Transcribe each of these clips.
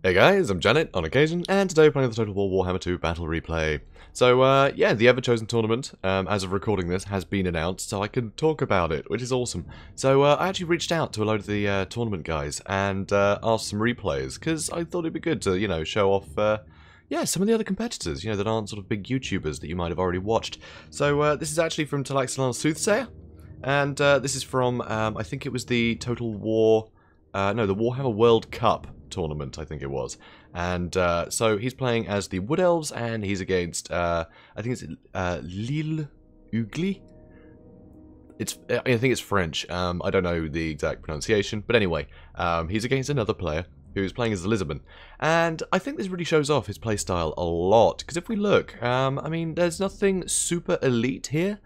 Hey guys, I'm JanetOnOccasion, and today we're playing the Total War Warhammer II Battle Replay. So, yeah, the ever-chosen tournament, as of recording this, has been announced, so I can talk about it, which is awesome. So, I actually reached out to a load of the tournament guys and asked some replays, because I thought it'd be good to, you know, show off, yeah, some of the other competitors, you know, that aren't sort of big YouTubers that you might have already watched. So, this is actually from TlaxtlanSoothsayer, and this is from, I think it was the Total War, no, the Warhammer World Cup tournament, I think it was. And so he's playing as the Wood Elves, and he's against I think it's Lille Ugly. I think it's French. I don't know the exact pronunciation, but anyway, he's against another player who's playing as the Lizardmen. And I think this really shows off his playstyle a lot, because if we look, I mean, there's nothing super elite here.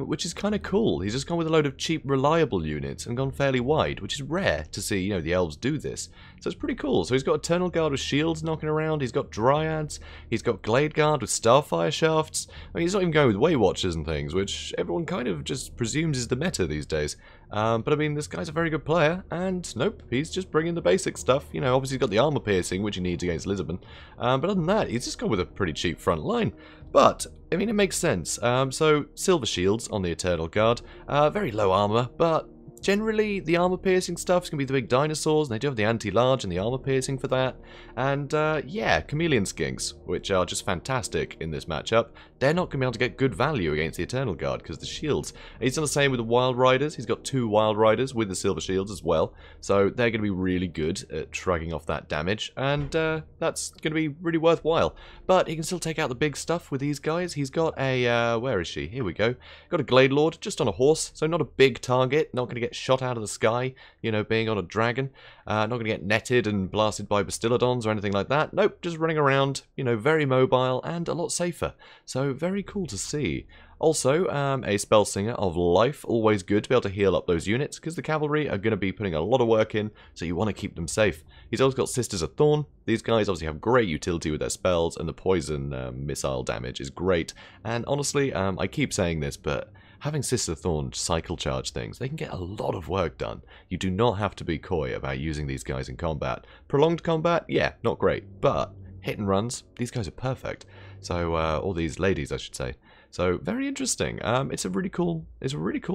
Which is kind of cool. He's just gone with a load of cheap, reliable units and gone fairly wide, which is rare to see, you know, the Elves do this. So it's pretty cool. So he's got Eternal Guard with shields knocking around, he's got Dryads, he's got Glade Guard with Starfire shafts. I mean, he's not even going with Way Watchers and things, which everyone kind of just presumes is the meta these days. But I mean, this guy's a very good player, and nope, he's just bringing the basic stuff. You know, obviously he's got the armor piercing, which he needs against Lizardmen. But other than that, he's just gone with a pretty cheap front line. But, I mean, it makes sense. So, silver shields on the Eternal Guard. Very low armor, but generally the armor piercing stuff is going to be the big dinosaurs, and they do have the anti-large and the armor piercing for that. And, yeah, chameleon skinks, which are just fantastic in this matchup. They're not going to be able to get good value against the Eternal Guard because of the shields. He's done the same with the Wild Riders. He's got 2 Wild Riders with the silver shields as well. So they're going to be really good at shrugging off that damage. And that's going to be really worthwhile. But he can still take out the big stuff with these guys. He's got a, where is she? Here we go. Got a Glade Lord just on a horse. So not a big target. Not going to get shot out of the sky, you know, being on a dragon. Not going to get netted and blasted by Bastillodons or anything like that. Nope, just running around, you know, very mobile and a lot safer. So very cool to see. Also, a Spellsinger of Life, always good to be able to heal up those units, because the cavalry are going to be putting a lot of work in, so you want to keep them safe. He's also got Sisters of Thorn. These guys obviously have great utility with their spells, and the poison missile damage is great. And honestly, I keep saying this, but having Sisters of Thorn cycle charge things, they can get a lot of work done. You do not have to be coy about using these guys in combat. Prolonged combat, yeah, not great, but hit and runs, these guys are perfect. So, all these ladies, I should say. So, very interesting. It's a really cool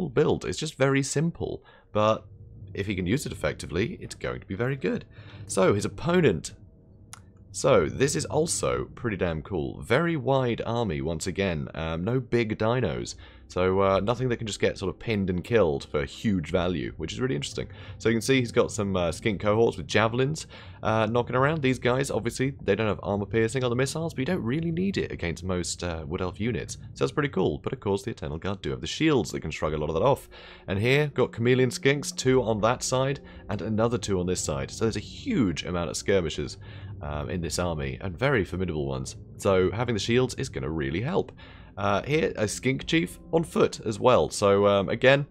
build. It's just very simple, but if he can use it effectively, it's going to be very good. So, his opponent. So, this is also pretty damn cool. Very wide army, once again. No big dinos. So, nothing that can just get sort of pinned and killed for huge value, which is really interesting. So, you can see he's got some skink cohorts with javelins knocking around. These guys, obviously, they don't have armor piercing on the missiles, but you don't really need it against most Wood Elf units. So, that's pretty cool. But, of course, the Eternal Guard do have the shields that can shrug a lot of that off. And here, got chameleon skinks, 2 on that side, and another 2 on this side. So, there's a huge amount of skirmishers in this army, and very formidable ones. So, having the shields is going to really help. Here, a Skink Chief on foot as well. So, again,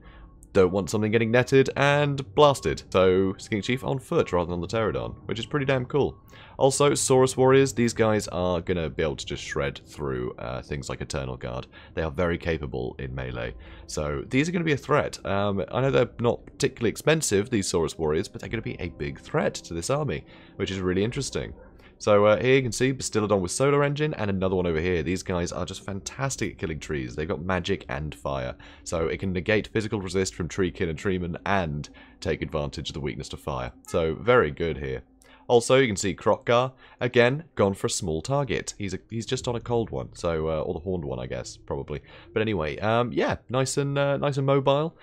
don't want something getting netted and blasted. So, Skink Chief on foot rather than on the Pterodon, which is pretty damn cool. Also, Saurus Warriors, these guys are going to be able to just shred through things like Eternal Guard. They are very capable in melee. So, these are going to be a threat. I know they're not particularly expensive, these Saurus Warriors, but they're going to be a big threat to this army, which is really interesting. So here you can see Bastillodon with Solar Engine, and another one over here. These guys are just fantastic at killing trees. They've got magic and fire. So it can negate physical resist from Treekin and Treeman and take advantage of the weakness to fire. So very good here. Also, you can see Krokgar, again, gone for a small target. He's just on a cold one, so or the horned one, I guess, probably. But anyway, yeah, nice and mobile.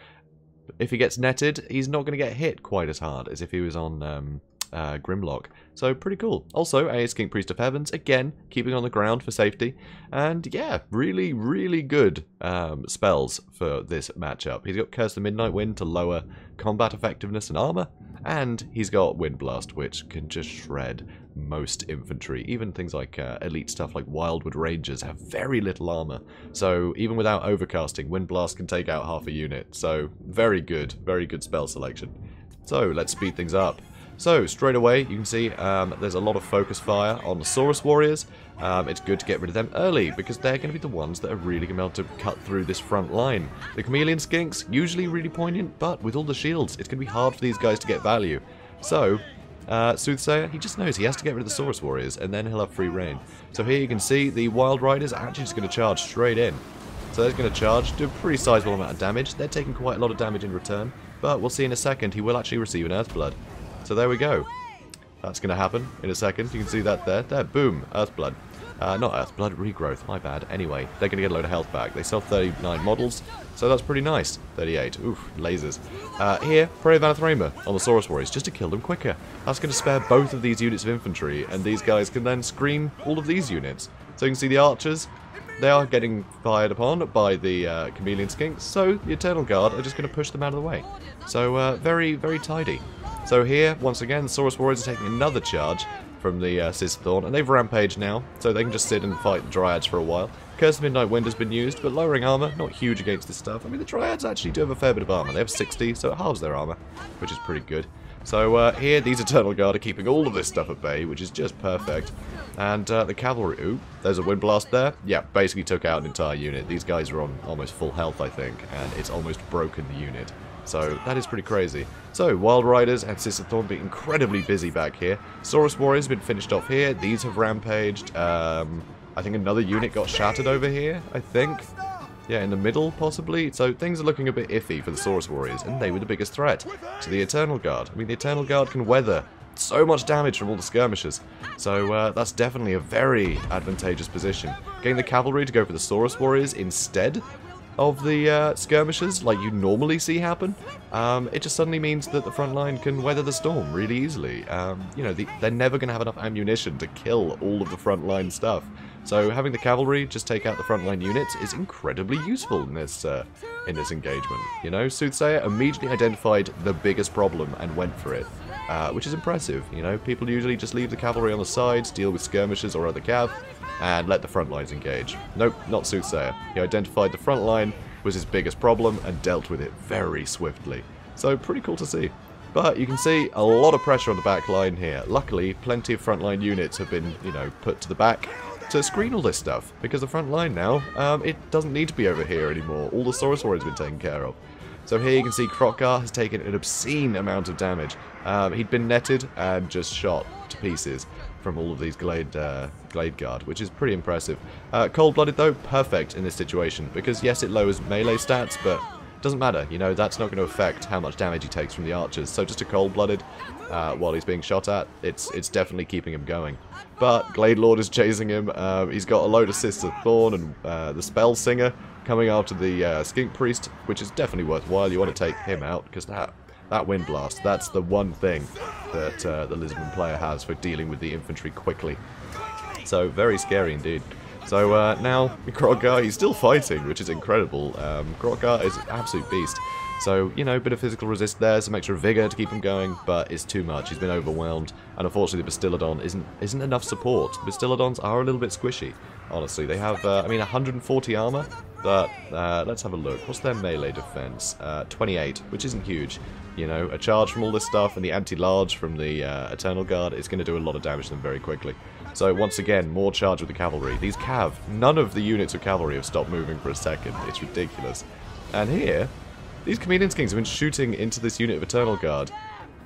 If he gets netted, he's not going to get hit quite as hard as if he was on Grimlock. So pretty cool. Also, a Skink Priest of Heavens, again, keeping on the ground for safety. And yeah, really, really good spells for this matchup. He's got Curse the Midnight Wind to lower combat effectiveness and armor. And he's got Wind Blast, which can just shred most infantry. Even things like elite stuff like Wildwood Rangers have very little armor. So even without overcasting, Wind Blast can take out half a unit. So very good spell selection. So let's speed things up. So, straight away, you can see there's a lot of focus fire on the Saurus Warriors. It's good to get rid of them early, because they're going to be the ones that are really going to be able to cut through this front line. The Chameleon Skinks, usually really poignant, but with all the shields, it's going to be hard for these guys to get value. So, Soothsayer, he just knows he has to get rid of the Saurus Warriors, and then he'll have free reign. So here you can see the Wild Riders are actually just going to charge straight in. So they're going to charge, do a pretty sizable amount of damage. They're taking quite a lot of damage in return, but we'll see in a second he will actually receive an Earthblood. So there we go. That's going to happen in a second. You can see that there. There, boom, Earthblood. Not Earthblood, Regrowth, my bad. Anyway, they're going to get a load of health back. They sell 39 models, so that's pretty nice. 38, oof, lasers. Here, Prey of Anathrema on the Saurus Warriors, just to kill them quicker. That's going to spare both of these units of infantry, and these guys can then screen all of these units. So you can see the archers, they are getting fired upon by the Chameleon Skinks, so the Eternal Guard are just going to push them out of the way. So, very, very tidy. So here, once again, the Saurus Warriors are taking another charge from the Scissorthorn, and they've rampaged now, so they can just sit and fight the Dryads for a while. Curse of Midnight Wind has been used, but lowering armor, not huge against this stuff. I mean, the Dryads actually do have a fair bit of armor. They have 60, so it halves their armor, which is pretty good. So here, these Eternal Guard are keeping all of this stuff at bay, which is just perfect. And the Cavalry, ooh, there's a Wind Blast there. Yeah, basically took out an entire unit. These guys are on almost full health, I think, and it's almost broken the unit. So that is pretty crazy. So Wild Riders and Scissorthorn being incredibly busy back here. Saurus Warriors have been finished off here. These have rampaged. I think another unit got shattered over here, I think. Yeah, in the middle, possibly. So things are looking a bit iffy for the Saurus Warriors, and they were the biggest threat to the Eternal Guard. I mean, the Eternal Guard can weather so much damage from all the skirmishers. So that's definitely a very advantageous position. Getting the Cavalry to go for the Saurus Warriors instead of the skirmishers, like you normally see happen, it just suddenly means that the front line can weather the storm really easily. You know, they're never going to have enough ammunition to kill all of the front line stuff. So having the cavalry just take out the front line units is incredibly useful in this engagement. You know, Soothsayer immediately identified the biggest problem and went for it, which is impressive. You know, people usually just leave the cavalry on the sides, deal with skirmishers or other cav, and let the front lines engage. Nope, not Soothsayer. He identified the front line was his biggest problem and dealt with it very swiftly. So pretty cool to see. But you can see a lot of pressure on the back line here. Luckily, plenty of frontline units have been, you know, put to the back to screen all this stuff, because the front line now, it doesn't need to be over here anymore. All the Saurus Warriors have been taken care of. So here you can see Krokgar has taken an obscene amount of damage. He'd been netted and just shot to pieces from all of these Glade Guard, which is pretty impressive. Cold-blooded though, perfect in this situation, because yes, it lowers melee stats, but doesn't matter, you know, that's not going to affect how much damage he takes from the archers. So just a cold-blooded, while he's being shot at, it's definitely keeping him going. But Glade Lord is chasing him. He's got a load of Scissorthorn and the Spell Singer coming after the Skink Priest, which is definitely worthwhile. You want to take him out, because that Wind Blast, that's the one thing that the Lizardmen player has for dealing with the infantry quickly. So very scary indeed. So now Krokgar, he's still fighting, which is incredible. Krokgar is an absolute beast. So, you know, a bit of physical resist there, some extra vigor to keep him going, but it's too much. He's been overwhelmed, and unfortunately the Bastiladon isn't enough support. The Bastiladons are a little bit squishy, honestly. They have, I mean, 140 armor, but let's have a look. What's their melee defense? 28, which isn't huge. You know, a charge from all this stuff and the anti-large from the Eternal Guard is going to do a lot of damage to them very quickly. So once again, more charge with the cavalry. These cav, none of the units of cavalry have stopped moving for a second. It's ridiculous. And here, these Chameleon Skinks have been shooting into this unit of Eternal Guard,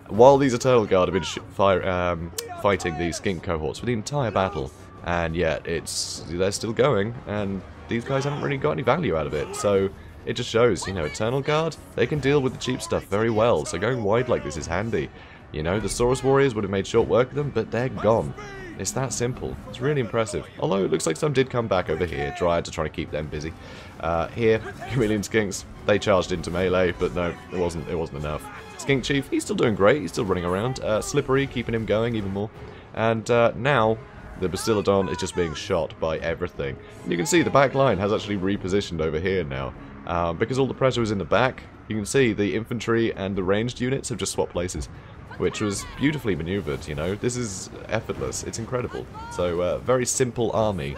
while these Eternal Guard have been fighting these Skink cohorts for the entire battle. And yet, they're still going, and these guys haven't really got any value out of it. So it just shows, you know, Eternal Guard, they can deal with the cheap stuff very well. So going wide like this is handy. You know, the Saurus Warriors would have made short work of them, but they're gone. It's that simple. It's really impressive. Although it looks like some did come back over here. Dryad to try to keep them busy. Here, Chameleon Skinks, they charged into melee, but no, it wasn't enough. Skink Chief, he's still doing great. He's still running around. Slippery, keeping him going even more. And now, the Bastiladon is just being shot by everything. And you can see the back line has actually repositioned over here now. Because all the pressure was in the back, you can see the infantry and the ranged units have just swapped places, which was beautifully maneuvered, you know. This is effortless. It's incredible. So, very simple army,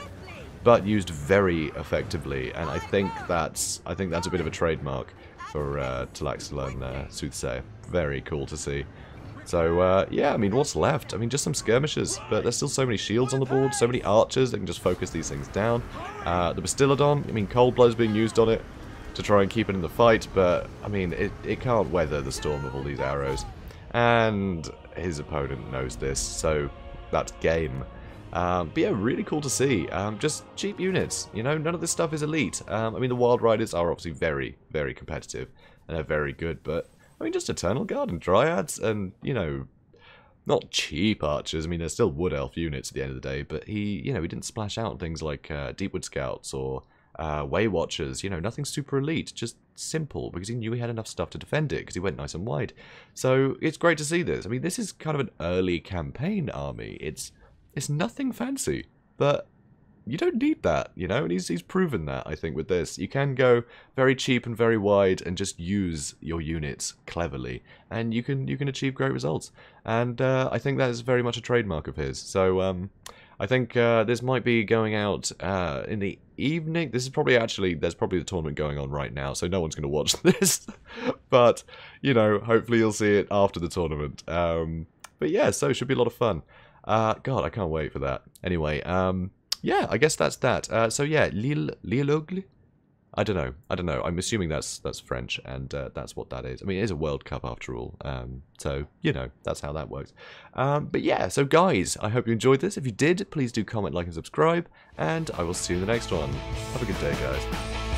but used very effectively, and I think that's a bit of a trademark for TlaxtlanSoothsayer. Very cool to see. So, yeah, I mean, what's left? I mean, just some skirmishers, but there's still so many shields on the board, so many archers that can just focus these things down. The Bastiladon, I mean, Cold Blood's being used on it to try and keep it in the fight, but, I mean, it can't weather the storm of all these arrows. And his opponent knows this, so that's game. But yeah, really cool to see. Just cheap units, you know, none of this stuff is elite. I mean, the Wild Riders are obviously very, very competitive, and they're very good, but, I mean, just Eternal Guard and Dryads, and, you know, not cheap archers. I mean, they're still Wood Elf units at the end of the day, but he, you know, he didn't splash out on things like Deepwood Scouts or Way Watchers, you know, nothing super elite, just simple, because he knew he had enough stuff to defend it, because he went nice and wide. So, it's great to see this. I mean, this is kind of an early campaign army. It's nothing fancy, but you don't need that, you know, and he's proven that, I think, with this. You can go very cheap and very wide and just use your units cleverly, and you can achieve great results. And I think that is very much a trademark of his. So I think this might be going out in the evening. This is probably there's probably the tournament going on right now, so no one's going to watch this. But, you know, hopefully you'll see it after the tournament. But yeah, so it should be a lot of fun. God, I can't wait for that. Anyway, yeah, I guess that's that. So yeah, Lille? I don't know. I'm assuming that's French, and that's what that is. I mean, it is a World Cup after all. So, you know, that's how that works. But yeah, so guys, I hope you enjoyed this. If you did, please do comment, like, and subscribe, and I will see you in the next one. Have a good day, guys.